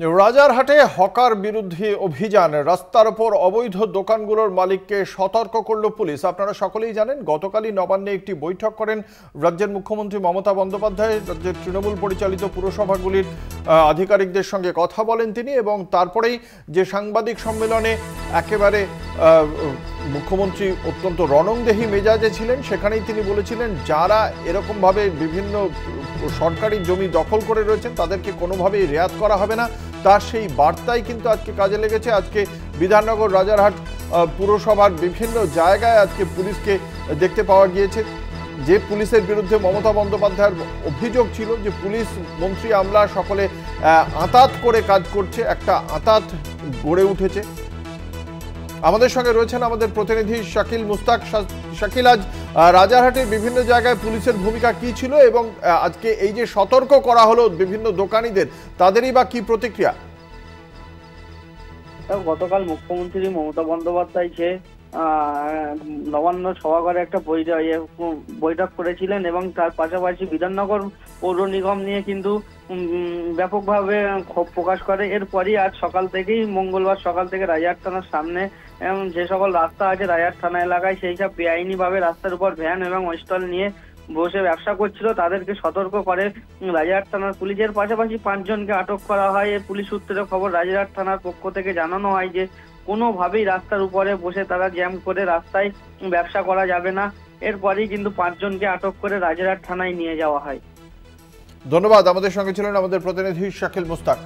রাজারহাটে hawker বিরোধী অভিযান, রাস্তার উপর অবৈধ দোকানগুলোর মালিককে সতর্ক করল পুলিশ। আপনারা সকলেই জানেন, গতকালই নবান্নে একটি বৈঠক করেন রাজ্যের মুখ্যমন্ত্রী মমতা বন্দ্যোপাধ্যায়। রাজ্যের তৃণমূল পরিচালিত পুরসভাগুলির আধিকারিকদের সঙ্গে কথা বলেন তিনি, এবং তারপরেই যে সাংবাদিক সম্মেলনে একেবারে মুখ্যমন্ত্রী অত্যন্ত রণংদেহী মেজাজে ছিলেন, সেখানেই তিনি বলেছিলেন যারা এরকমভাবে বিভিন্ন সরকারি জমি দখল করে রয়েছেন তাদেরকে কোনোভাবেই রেয়াত করা হবে না। তার সেই বার্তাই কিন্তু আজকে কাজে লেগেছে। আজকে বিধাননগর রাজারহাট পুরসভার বিভিন্ন জায়গায় আজকে পুলিশকে দেখতে পাওয়া গিয়েছে। যে পুলিশের বিরুদ্ধে মমতা বন্দ্যোপাধ্যায়ের অভিযোগ ছিল যে পুলিশ মন্ত্রী আমলা সকলে আঁতাত করে কাজ করছে, একটা আঁতাত গড়ে উঠেছে। আমাদের সঙ্গে রয়েছেন আমাদের প্রতিনিধি শাকিল মুস্তাক। শাকিল, আজ রাজারহাটের বিভিন্ন জায়গায় পুলিশের ভূমিকা কি ছিল, এবং আজকে এই যে সতর্ক করা হলো বিভিন্ন দোকানীদের, তাদেরই বা কি প্রতিক্রিয়া? গতকাল মুখ্যমন্ত্রী মমতা বন্দ্যোপাধ্যায় যে নবান্ন সভাঘরে একটা বৈঠক করেছিলেন, এবং তার পাশাপাশি বিধাননগর পৌর নিগম নিয়ে কিন্তু ব্যাপকভাবে ক্ষোভ প্রকাশ করে। এরপরই আজ সকাল থেকেই, মঙ্গলবার সকাল থেকে রাজারহাট থানার সামনে যে সকল রাস্তা আছে রাজারহাট থানা এলাকায়, সেই সব বেআইনিভাবে রাস্তার উপর ভ্যান এবং স্টল নিয়ে বসে ব্যবসা করছিল তাদেরকে সতর্ক করে রাজারহাট থানার পুলিশের। পাশাপাশি 5 জনকে আটক করা হয়। এই পুলিশ সূত্রে খবর, রাজারহাট থানার পক্ষ থেকে জানানো হয় যে কোনোভাবেই রাস্তার উপরে বসে তারা জ্যাম করে রাস্তায় ব্যবসা করা যাবে না। এরপরই কিন্তু 5 জনকে আটক করে রাজারহাট থানায় নিয়ে যাওয়া হয়। ধন্যবাদ। আমাদের সঙ্গে ছিলেন আমাদের প্রতিনিধি শাকিল মুস্তাক।